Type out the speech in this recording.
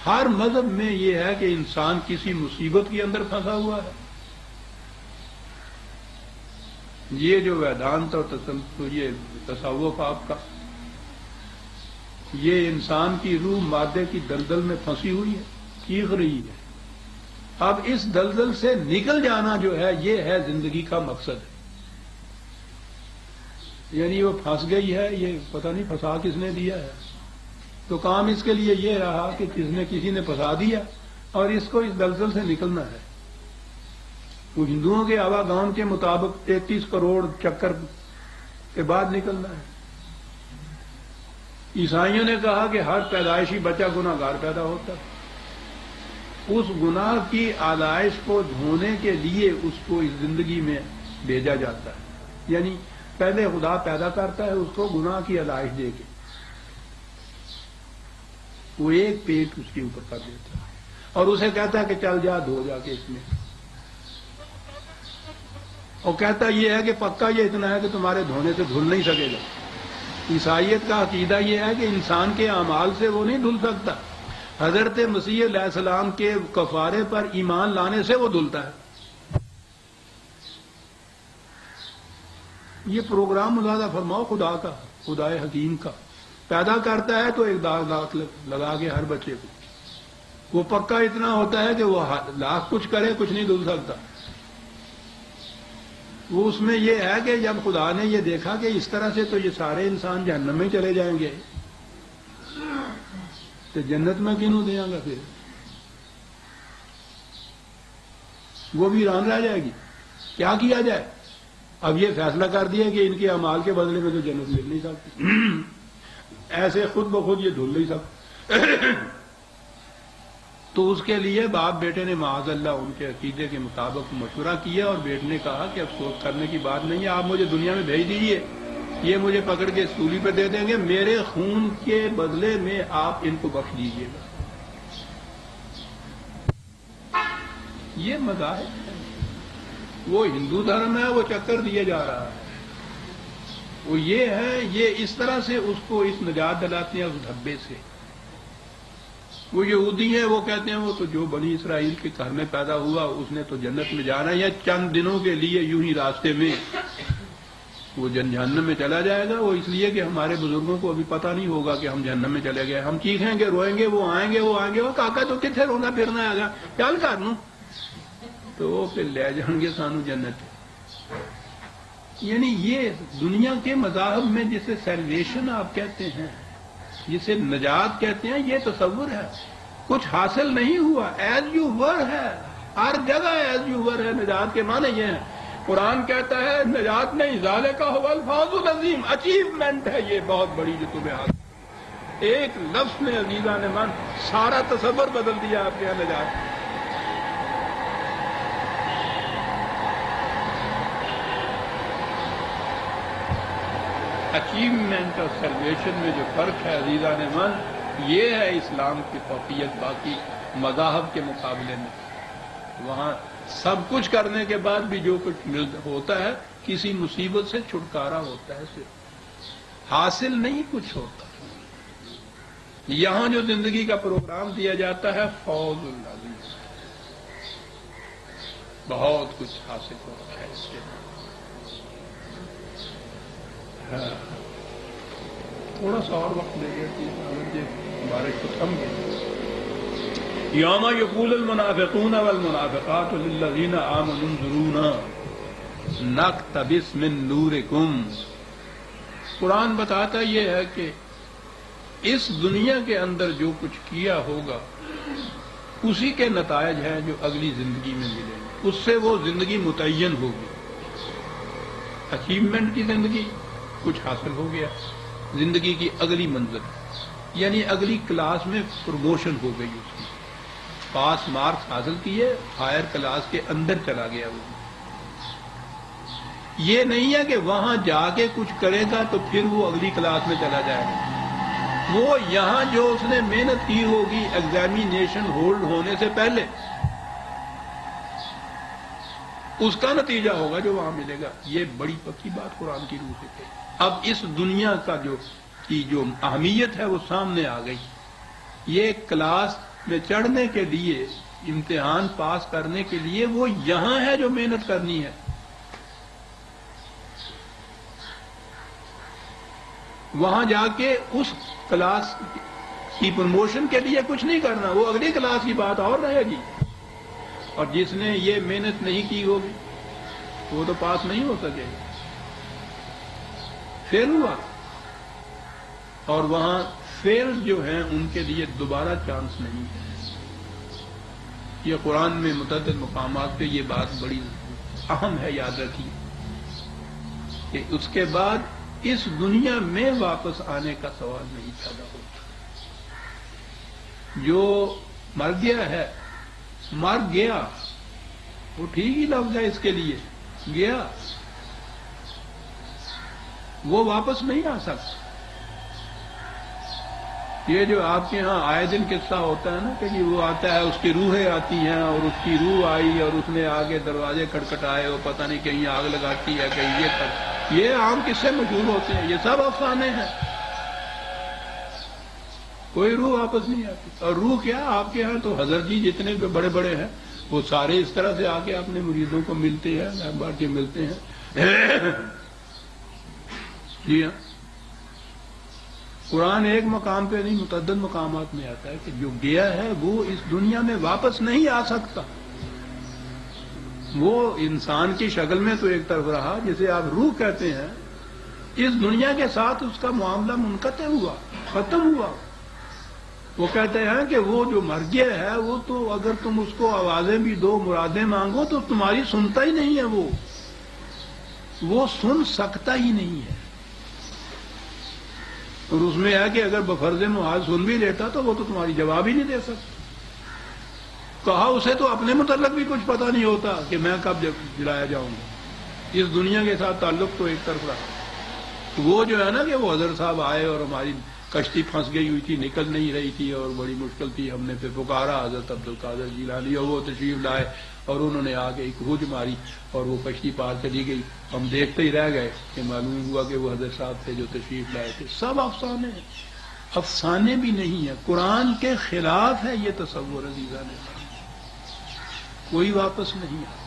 ہر مذہب میں یہ ہے کہ انسان کسی مصیبت کے اندر پھنسا ہوا ہے. یہ جو ویدانت اور یہ تصوف آپ کا، یہ انسان کی روح مادے کی دلدل میں پھنسی ہوئی ہے، چیخ رہی ہے. اب اس دلدل سے نکل جانا جو ہے یہ ہے زندگی کا مقصد ہے. یعنی وہ پھنس گئی ہے، یہ پتہ نہیں پھنسا کس نے دیا ہے. تو کام اس کے لیے یہ رہا کہ کسی نے پھنسا دیا اور اس کو اس دلدل سے نکلنا ہے. وہ ہندوؤں کے آواگان کے مطابق 33 کروڑ چکر کے بعد نکلنا ہے. عیسائیوں نے کہا کہ ہر پیدائشی بچہ گناہ گار پیدا ہوتا ہے. اس گناہ کی آلائش کو دھونے کے لیے اس کو اس زندگی میں بھیجا جاتا ہے. یعنی پہلے خدا پیدا کرتا ہے اس کو گناہ کی آلائش دے کے، وہ ایک پیٹ اس کے اوپر کر دیتا ہے اور اسے کہتا ہے کہ چل جا دھو جا کے اس میں، اور کہتا یہ ہے کہ پکا یہ اتنا ہے کہ تمہارے دھونے سے دھل نہیں سکے گا. عیسائیت کا عقیدہ یہ ہے کہ انسان کے اعمال سے وہ نہیں دھل سکتا، حضرت مسیح علیہ السلام کے کفارے پر ایمان لانے سے وہ دھلتا ہے. یہ پروگرام ملاحظہ فرماؤ خدا کا، خدا حکیم کا. پیدا کرتا ہے تو ایک داغ لگا کے ہر بچے کو، وہ پکا اتنا ہوتا ہے کہ وہ لاکھ کچھ کرے کچھ نہیں دھل سکتا. وہ اس میں یہ ہے کہ جب خدا نے یہ دیکھا کہ اس طرح سے تو یہ سارے انسان جہنم میں چلے جائیں گے تو جنت میں کینوں دیں گا، پھر وہ بھی ویران رہ جائے گی. کیا کیا جائے؟ اب یہ فیصلہ کر دیا کہ ان کے اعمال کے بدلے میں تو جنت مل نہیں سکتی. ایسے خود بخود یہ دھل نہیں سکتے. تو اس کے لیے باپ بیٹے نے معاذ اللہ ان کے عقیدے کے مطابق مشورہ کیا اور بیٹے نے کہا کہ افسوس کرنے کی بات نہیں ہے، آپ مجھے دنیا میں بھیج دیجیے، یہ مجھے پکڑ کے سولی پہ دے دیں گے، میرے خون کے بدلے میں آپ ان کو بخش دیجیے گا. یہ مذاہب ہے. وہ ہندو دھرم ہے، وہ چکر دیے جا رہا ہے. وہ یہ ہے، یہ اس طرح سے اس کو اس نجات دلاتے ہیں اس دھبے سے. وہ یہودی ہیں، وہ کہتے ہیں وہ تو جو بنی اسرائیل کے گھر میں پیدا ہوا اس نے تو جنت میں جانا ہے، یا چند دنوں کے لیے یوں ہی راستے میں وہ جہنم میں چلا جائے گا. وہ اس لیے کہ ہمارے بزرگوں کو ابھی پتہ نہیں ہوگا کہ ہم جہنم میں چلے گئے. ہم چیخیں گے روئیں گے، وہ آئیں گے وہ کاکا تو کتنے رونا پھرنا آ گا چل کر لوں، تو وہ پھر لے جائیں گے سانو جنت. یعنی یہ دنیا کے مذاہب میں جسے سیلویشن آپ کہتے ہیں، جسے نجات کہتے ہیں، یہ تصور ہے. کچھ حاصل نہیں ہوا، ایز یو ور ہے، ہر جگہ ایز یو ور ہے. نجات کے معنی یہ ہیں. قرآن کہتا ہے نجات نہیں، ذالک ھو الفوز العظیم، اچیومنٹ ہے یہ بہت بڑی جو تمہیں حاصل. ایک لفظ نے عزیزان من سارا تصور بدل دیا آپ کے نجات. اچیومنٹ اور سیلویشن میں جو فرق ہے عزیزان من، یہ ہے اسلام کی فوقیت باقی مذاہب کے مقابلے میں. وہاں سب کچھ کرنے کے بعد بھی جو کچھ ہوتا ہے کسی مصیبت سے چھٹکارا ہوتا ہے، صرف حاصل نہیں کچھ ہوتا. یہاں جو زندگی کا پروگرام دیا جاتا ہے فوز العظیم، بہت کچھ حاصل ہوتا ہے اس کے. تھوڑا سا اور وقت لے گیا ہمارے کو تھم گئے. یوم یقول المنافقون والمنافقات للذین آمنوا انظرونا نقتبس من نورکم. قرآن بتاتا یہ ہے کہ اس دنیا کے اندر جو کچھ کیا ہوگا اسی کے نتائج ہیں جو اگلی زندگی میں ملیں گے. اس سے وہ زندگی متعین ہوگی. اچیومنٹ کی زندگی، کچھ حاصل ہو گیا، زندگی کی اگلی منزل یعنی اگلی کلاس میں پروموشن ہو گئی، اس کی پاس مارکس حاصل کیے، ہائر کلاس کے اندر چلا گیا. وہ یہ نہیں ہے کہ وہاں جا کے کچھ کرے گا تو پھر وہ اگلی کلاس میں چلا جائے گا. وہ یہاں جو اس نے محنت کی ہوگی ایگزامینیشن ہولڈ ہونے سے پہلے، اس کا نتیجہ ہوگا جو وہاں ملے گا. یہ بڑی پکی بات قرآن کی روح سے کہی. اب اس دنیا کا جو اہمیت ہے وہ سامنے آ گئی. یہ کلاس میں چڑھنے کے لیے، امتحان پاس کرنے کے لیے وہ یہاں ہے جو محنت کرنی ہے. وہاں جا کے اس کلاس کی پروموشن کے لیے کچھ نہیں کرنا، وہ اگلی کلاس کی بات اور رہے گی. اور جس نے یہ محنت نہیں کی ہوگی وہ تو پاس نہیں ہو سکے گا، فیل ہوا. اور وہاں فیل جو ہیں ان کے لیے دوبارہ چانس نہیں ہے. یہ قرآن میں متعدد مقامات پہ یہ بات بڑی اہم ہے، یاد رکھیے کہ اس کے بعد اس دنیا میں واپس آنے کا سوال نہیں پیدا ہوتا. جو مر گیا ہے، مر گیا، وہ ٹھیک ہی لفظ ہے اس کے لیے، گیا، وہ واپس نہیں آ سکتا. یہ جو آپ کے ہاں آئے دن قصہ ہوتا ہے نا کہ وہ آتا ہے، اس کی روحیں آتی ہیں اور اس کی روح آئی اور اس نے آگے دروازے کھٹکھٹائے، وہ پتہ نہیں کہیں آگ لگاتی ہے کہیں یہ کر، یہ عام قصے مشہور ہوتے ہیں، یہ سب افسانے ہیں. کوئی روح واپس نہیں آتی. اور روح کیا، آپ کے ہاں تو حضرت جی جتنے بڑے بڑے ہیں وہ سارے اس طرح سے آ کے اپنے مریدوں کو ملتے ہیں، بار کے ملتے ہیں. جی ہاں، قرآن ایک مقام پہ نہیں متعدد مقامات میں آتا ہے کہ جو گیا ہے وہ اس دنیا میں واپس نہیں آ سکتا. وہ انسان کی شکل میں تو ایک طرف رہا، جسے آپ روح کہتے ہیں، اس دنیا کے ساتھ اس کا معاملہ منقطع ہوا، ختم ہوا. وہ کہتے ہیں کہ وہ جو مر گیا ہے وہ تو اگر تم اس کو آوازیں بھی دو، مرادیں مانگو تو تمہاری سنتا ہی نہیں ہے. وہ سن سکتا ہی نہیں ہے. اور اس میں ہے کہ اگر بفرض محال سن بھی لیتا تو وہ تو تمہاری جواب ہی نہیں دے سکتا. کہا اسے تو اپنے متعلق بھی کچھ پتہ نہیں ہوتا کہ میں کب جلایا جاؤں گا. اس دنیا کے ساتھ تعلق تو ایک طرف رہا. وہ جو ہے نا کہ وہ حضرت صاحب آئے اور ہماری کشتی پھنس گئی ہوئی تھی، نکل نہیں رہی تھی اور بڑی مشکل تھی، ہم نے پھر پکارا حضرت عبد القادر جیلانی اور وہ تشریف لائے اور انہوں نے آ کے ایک ہوج ماری اور وہ کشتی پار چلی گئی. ہم دیکھتے ہی رہ گئے کہ معلوم ہوا کہ وہ حضرت صاحب تھے جو تشریف لائے تھے. سب افسانے ہیں، افسانے بھی نہیں ہیں. قرآن کے خلاف ہے یہ تصور عزیزان، کوئی واپس نہیں آتا.